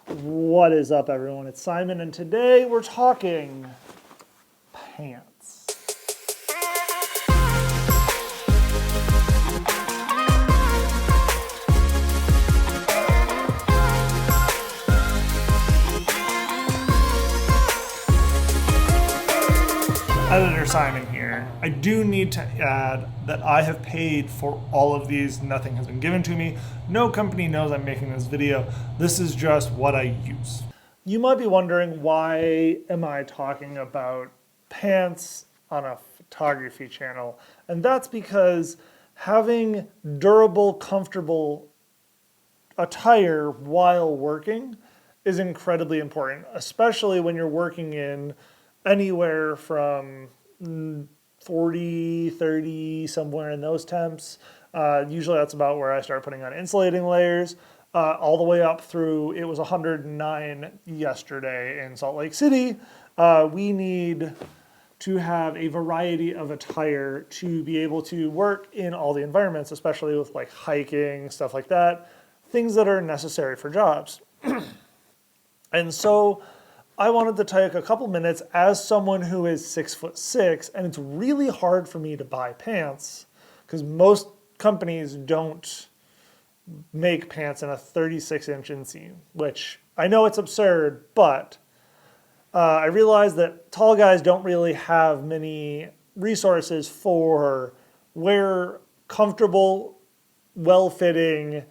What is up, everyone? It's Simon, and today we're talking pants. Editor Simon here. I do need to add that I have paid for all of these. Nothing has been given to me. No company knows I'm making this video. This is just what I use. You might be wondering, why am I talking about pants on a photography channel? And that's because having durable, comfortable attire while working is incredibly important, especially when you're working in anywhere from 40, 30, somewhere in those temps. Usually that's about where I start putting on insulating layers, all the way up through, it was 109 yesterday in Salt Lake City. We need to have a variety of attire to be able to work in all the environments, especially with like hiking, stuff like that, things that are necessary for jobs. And so I wanted to take a couple minutes as someone who is 6'6", and it's really hard for me to buy pants because most companies don't make pants in a 36-inch inseam, which I know it's absurd, but I realize that tall guys don't really have many resources for where comfortable, well-fitting,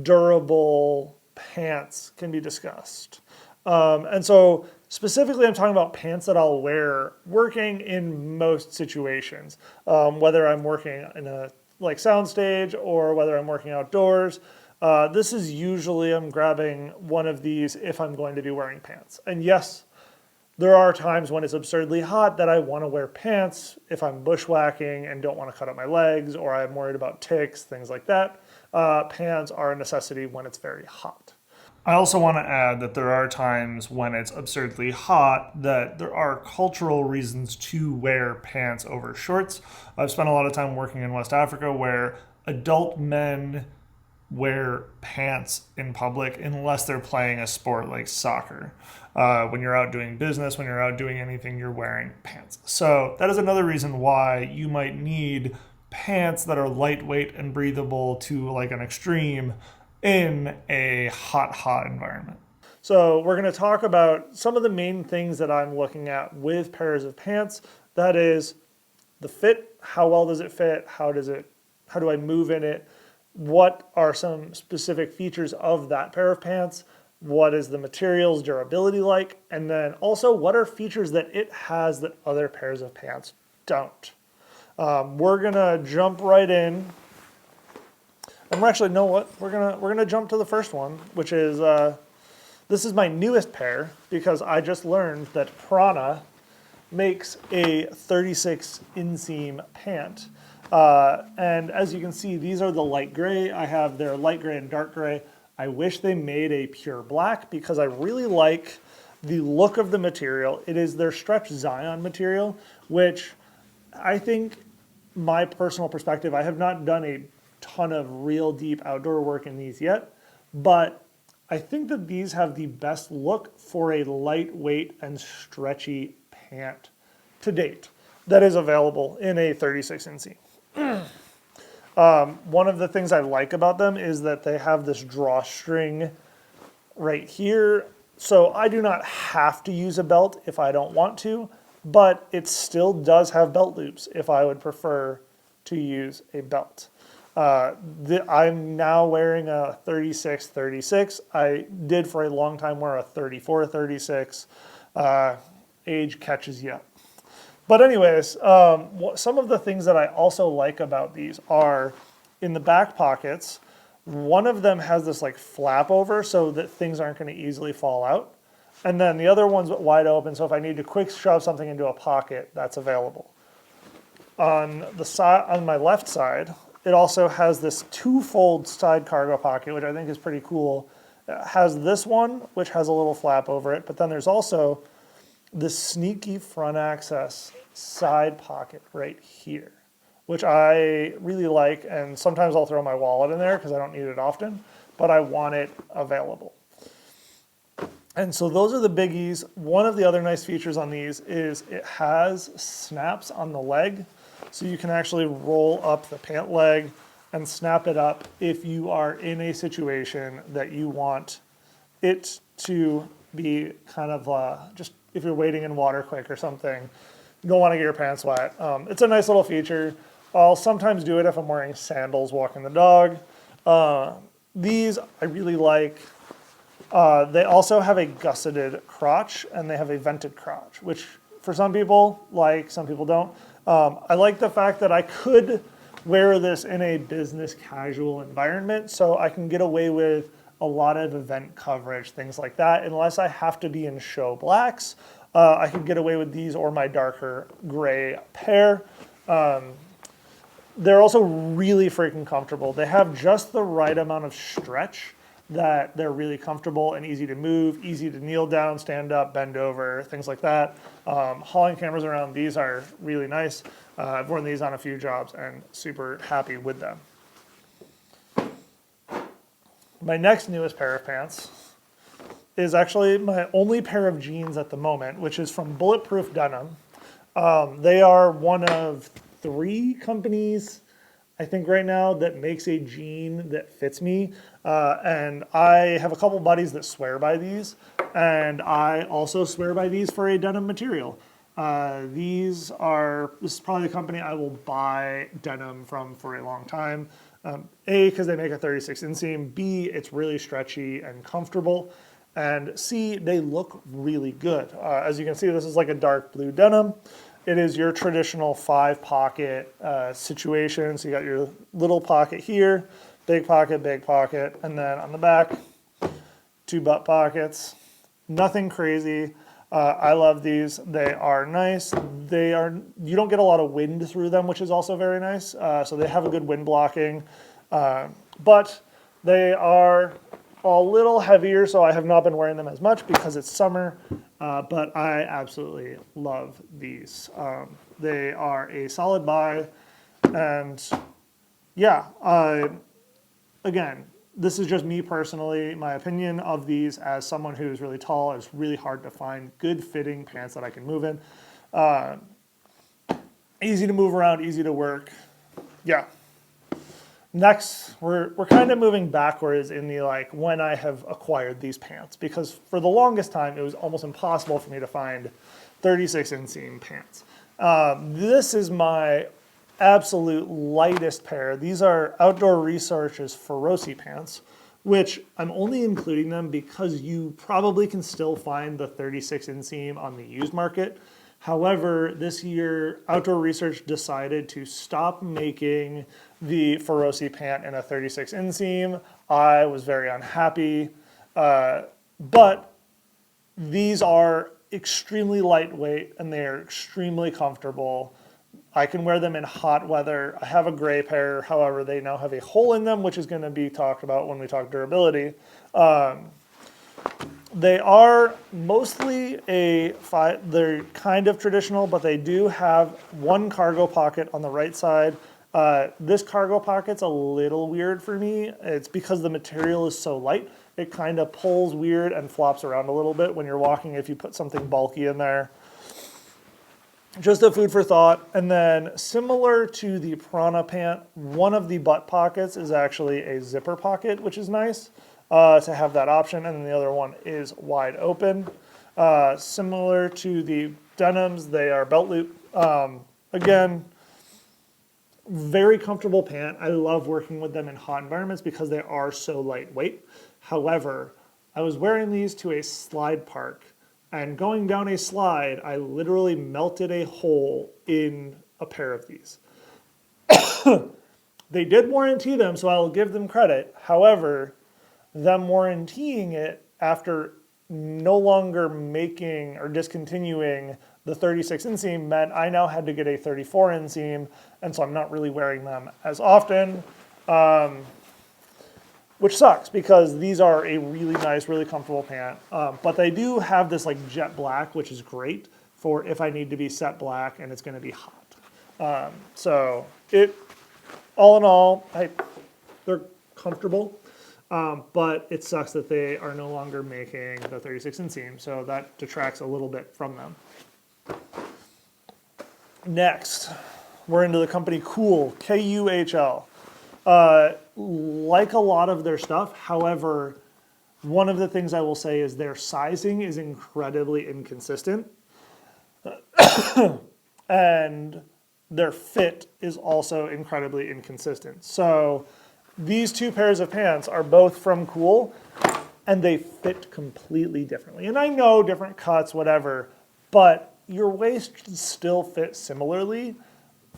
durable pants can be discussed. And so specifically, I'm talking about pants that I'll wear working in most situations, whether I'm working in a soundstage or whether I'm working outdoors. This is usually, I'm grabbing one of these if I'm going to be wearing pants. And yes, there are times when it's absurdly hot that I want to wear pants if I'm bushwhacking and don't want to cut up my legs, or I'm worried about ticks, things like that. Pants are a necessity when it's very hot. I also want to add that there are times when it's absurdly hot that there are cultural reasons to wear pants over shorts. I've spent a lot of time working in West Africa where adult men wear pants in public unless they're playing a sport like soccer. When you're out doing business, when you're out doing anything, you're wearing pants. So that is another reason why you might need pants that are lightweight and breathable to like an extreme in a hot environment. So we're going to talk about some of the main things that I'm looking at with pairs of pants. That is the fit. How well does it fit? How do I move in it? What are some specific features of that pair of pants? What is the material's durability like? And then also, what are features that it has that other pairs of pants don't? We're going to jump right in. And we're actually, know what? We're gonna jump to the first one, which is this is my newest pair because I just learned that Prana makes a 36 inseam pant. And as you can see, these are the light gray. I have their light gray and dark gray. I wish they made a pure black because I really like the look of the material. It is their stretch Zion material, which I think, my personal perspective, I have not done a ton of real deep outdoor work in these yet, but I think that these have the best look for a lightweight and stretchy pant to date that is available in a 36 inch. One of the things I like about them is that they have this drawstring right here, so I do not have to use a belt if I don't want to, but it still does have belt loops if I would prefer to use a belt. I'm now wearing a 36-36. I did for a long time wear a 34-36. Age catches you up. But anyways, some of the things that I also like about these are in the back pockets. One of them has this like flap over so that things aren't going to easily fall out. And then the other one's wide open, so if I need to quick shove something into a pocket, that's available. On the side, on my left side, it also has this two-fold side cargo pocket, which I think is pretty cool. It has this one, which has a little flap over it, but then there's also this sneaky front access side pocket right here, which I really like, and sometimes I'll throw my wallet in there because I don't need it often, but I want it available. And so those are the biggies. One of the other nice features on these is it has snaps on the leg. So you can actually roll up the pant leg and snap it up if you are in a situation that you want it to be kind of just if you're wading in water quick or something, you don't want to get your pants wet. It's a nice little feature. I'll sometimes do it if I'm wearing sandals walking the dog. These I really like. They also have a gusseted crotch and they have a vented crotch, which for some people like, some people don't. I like the fact that I could wear this in a business casual environment, so I can get away with a lot of event coverage, things like that. Unless I have to be in show blacks, I can get away with these or my darker gray pair. They're also really freaking comfortable. They have just the right amount of stretch that they're really comfortable and easy to move, easy to kneel down, stand up, bend over, things like that. Hauling cameras around, these are really nice. I've worn these on a few jobs and super happy with them. My next newest pair of pants is actually my only pair of jeans at the moment, which is from Bulletproof Denim. They are one of 3 companies, I think right now, that makes a jean that fits me. And I have a couple buddies that swear by these, and I also swear by these for a denim material. This is probably the company I will buy denim from for a long time. A, because they make a 36 inseam. B, it's really stretchy and comfortable. And C, they look really good. As you can see, this is like a dark blue denim. It is your traditional 5-pocket situation. So you got your little pocket here, big pocket, and then on the back, 2 butt pockets. Nothing crazy. I love these. They are nice. You don't get a lot of wind through them, which is also very nice. So they have a good wind blocking, but they are a little heavier, so I have not been wearing them as much because it's summer, but I absolutely love these. They are a solid buy, and yeah, again, this is just me personally. My opinion of these as someone who is really tall, it's really hard to find good fitting pants that I can move in. Easy to move around, easy to work. Yeah. Next, we're kind of moving backwards in the when I have acquired these pants, because for the longest time it was almost impossible for me to find 36 inseam pants. This is my absolute lightest pair. These are Outdoor Research's Feroci pants, which I'm only including them because you probably can still find the 36 inseam on the used market. However, this year, Outdoor Research decided to stop making the Feroci pant in a 36 inseam. I was very unhappy, but these are extremely lightweight and they are extremely comfortable. I can wear them in hot weather. I have a gray pair, however, they now have a hole in them, which is going to be talked about when we talk durability. They are mostly they're kind of traditional, but they do have one cargo pocket on the right side. This cargo pocket's a little weird for me. It's because the material is so light. It kind of pulls weird and flops around a little bit when you're walking if you put something bulky in there. Just a food for thought. And then similar to the Prana pant, one of the butt pockets is actually a zipper pocket, which is nice to have that option. And then the other one is wide open. Similar to the denims, they are belt loop. Again, very comfortable pant. I love working with them in hot environments because they are so lightweight. However, I was wearing these to a slide park, and going down a slide, I literally melted a hole in a pair of these. They did warranty them, so I'll give them credit. However, them warrantying it after no longer making or discontinuing the 36 inseam meant I now had to get a 34 inseam, and so I'm not really wearing them as often, which sucks because these are a really nice, really comfortable pant. But they do have this jet black, which is great for if I need to be set black and it's going to be hot. So all in all, they're comfortable. But it sucks that they are no longer making the 36 inseam, so that detracts a little bit from them. Next, we're into the company Kuhl, Kuhl. Like a lot of their stuff, however, one of the things I will say is their sizing is incredibly inconsistent. And their fit is also incredibly inconsistent. So these two pairs of pants are both from Kuhl, and they fit completely differently. And I know different cuts, whatever, but your waist still fits similarly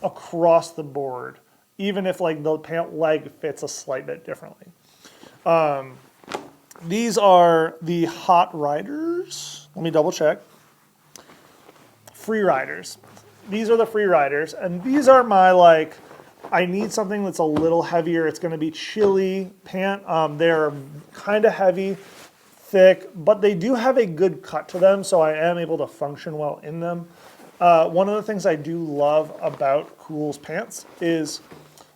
across the board, even if like the pant leg fits a slight bit differently. These are the Hot Riders. Let me double check. Free Riders. These are the Free Riders, and these are my like, I need something that's a little heavier. It's going to be chilly pant. They're kind of heavy, thick, but they do have a good cut to them, so I am able to function well in them. One of the things I do love about Kuhl's pants is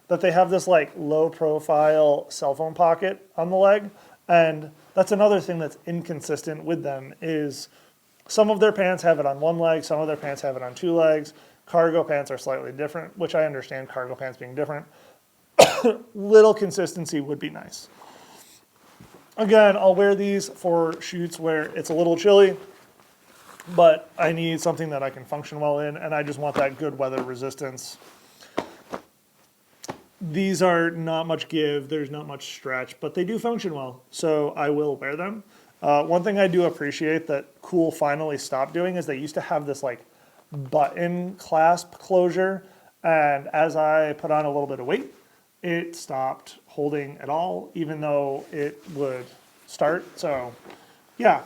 that they have this like low profile cell phone pocket on the leg, and that's another thing that's inconsistent with them is some of their pants have it on one leg, some of their pants have it on two legs. Cargo pants are slightly different, which I understand cargo pants being different. Little consistency would be nice. Again, I'll wear these for shoots where it's a little chilly, but I need something that I can function well in, and I just want that good weather resistance. These are not much give, there's not much stretch, but they do function well, so I will wear them. One thing I do appreciate that Kuhl finally stopped doing is they used to have this like button clasp closure, and as I put on a little bit of weight, it stopped holding at all, even though it would start. So yeah,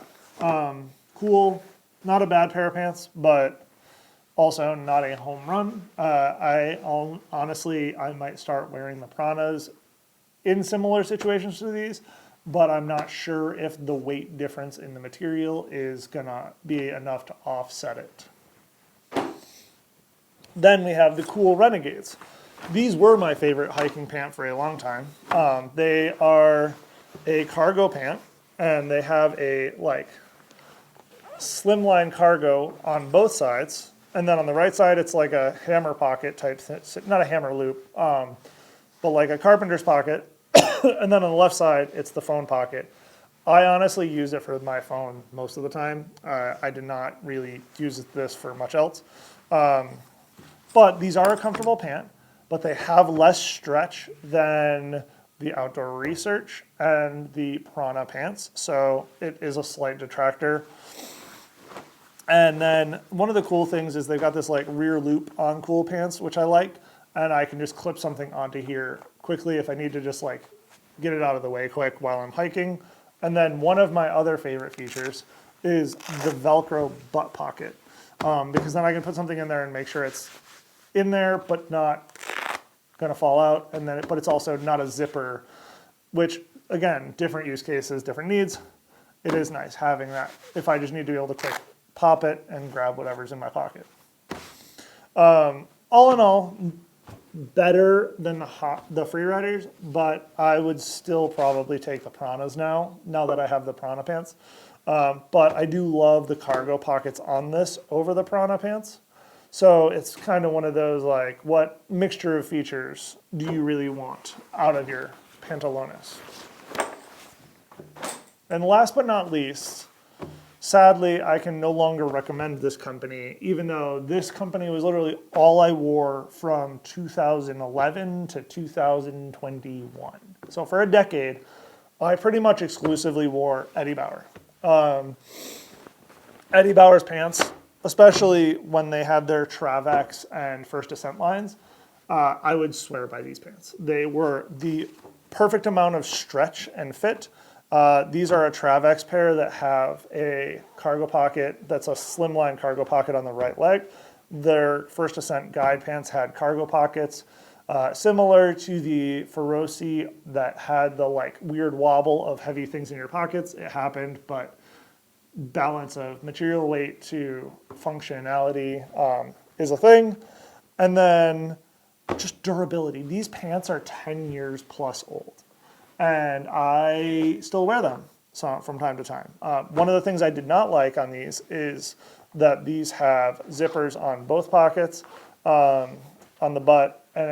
Kuhl, not a bad pair of pants, but also not a home run. Honestly, I might start wearing the Pranas in similar situations to these, but I'm not sure if the weight difference in the material is gonna be enough to offset it. Then we have the Kuhl Renegades. These were my favorite hiking pant for a long time. They are a cargo pant, and they have a like slimline cargo on both sides, and then on the right side it's like a hammer pocket type thing, not a hammer loop, but like a carpenter's pocket. And then on the left side, it's the phone pocket. I honestly use it for my phone most of the time. I did not really use this for much else. But these are a comfortable pant, but they have less stretch than the Outdoor Research and the Prana pants. So it is a slight detractor. And then one of the cool things is they've got this like rear loop on Kuhl pants, which I like. And I can just clip something onto here quickly if I need to just like get it out of the way quick while I'm hiking. And then one of my other favorite features is the Velcro butt pocket, because then I can put something in there and make sure it's in there but not gonna fall out, and then but it's also not a zipper, which again, different use cases, different needs. It is nice having that if I just need to be able to quick pop it and grab whatever's in my pocket. All in all, better than the Free Riders, but I would still probably take the Pranas now that I have the Prana pants. But I do love the cargo pockets on this over the Prana pants. So it's kind of one of those like, what mixture of features do you really want out of your pantalones? And last but not least, sadly, I can no longer recommend this company, even though this company was literally all I wore from 2011 to 2021. So for a decade, I pretty much exclusively wore Eddie Bauer. Eddie Bauer's pants, especially when they had their Travex and First Ascent lines, I would swear by these pants. They were the perfect amount of stretch and fit. These are a Travex pair that have a cargo pocket that's a slimline cargo pocket on the right leg. Their First Ascent guide pants had cargo pockets, similar to the Feroci that had the like weird wobble of heavy things in your pockets. It happened, but balance of material weight to functionality is a thing. And then just durability. These pants are 10 years plus old. and I still wear them from time to time. One of the things I did not like on these is that these have zippers on both pockets, on the butt, and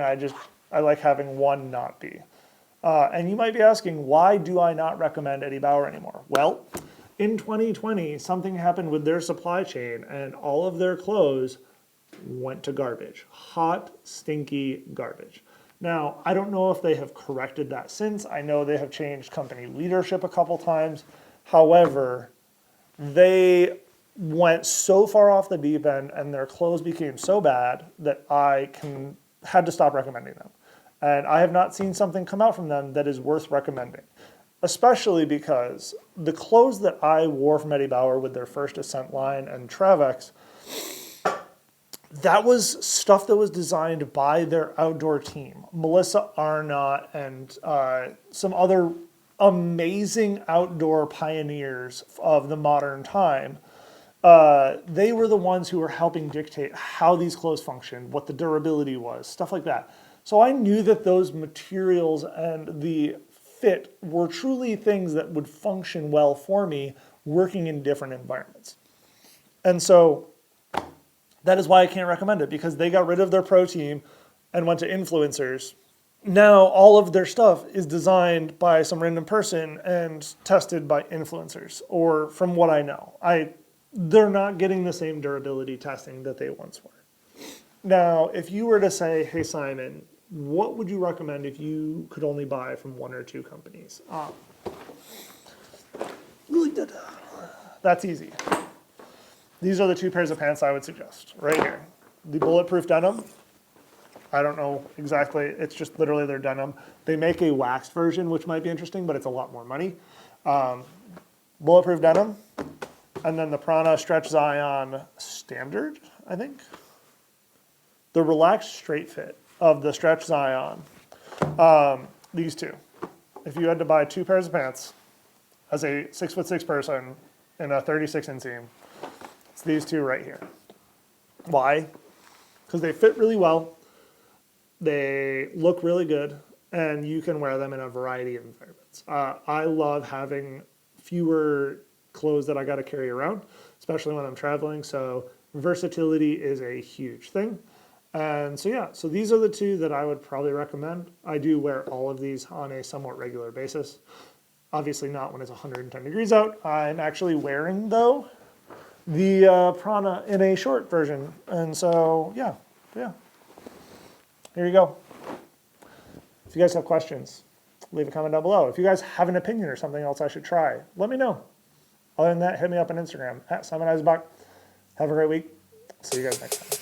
I like having one not be. And you might be asking, why do I not recommend Eddie Bauer anymore? Well, in 2020, something happened with their supply chain, and all of their clothes went to garbage. Hot, stinky garbage. Now, I don't know if they have corrected that since. I know they have changed company leadership a couple times. However, they went so far off the deep end and their clothes became so bad that I had to stop recommending them. And I have not seen something come out from them that is worth recommending, especially because the clothes that I wore from Eddie Bauer with their first Ascent line and Travex, that was stuff that was designed by their outdoor team. Melissa Arnott and some other amazing outdoor pioneers of the modern time. They were the ones who were helping dictate how these clothes functioned, what the durability was, stuff like that. So I knew that those materials and the fit were truly things that would function well for me working in different environments. And so that is why I can't recommend it, because they got rid of their pro team and went to influencers. Now all of their stuff is designed by some random person and tested by influencers, or from what I know. They're not getting the same durability testing that they once were. Now, if you were to say, hey Simon, what would you recommend if you could only buy from one or two companies? That's easy. These are the two pairs of pants I would suggest, right here. The bulletproof denim, I don't know exactly, it's just literally their denim. They make a waxed version, which might be interesting, but it's a lot more money. Bulletproof denim, and then the Prana Stretch Zion Standard, I think. The relaxed straight fit of the Stretch Zion, these two. If you had to buy two pairs of pants as a 6'6" person in a 36 inseam, it's these two right here. Why? Because they fit really well, they look really good, and you can wear them in a variety of environments. I love having fewer clothes that I got to carry around, especially when I'm traveling, so versatility is a huge thing. And so yeah, so these are the two that I would probably recommend. I do wear all of these on a somewhat regular basis. Obviously not when it's 110 degrees out. I'm actually wearing, though, the Prana in a short version. And so yeah. Here you go. If you guys have questions, leave a comment down below. If you guys have an opinion or something else I should try, let me know. Other than that, hit me up on Instagram, @SimonEisbach. Have a great week. See you guys next time.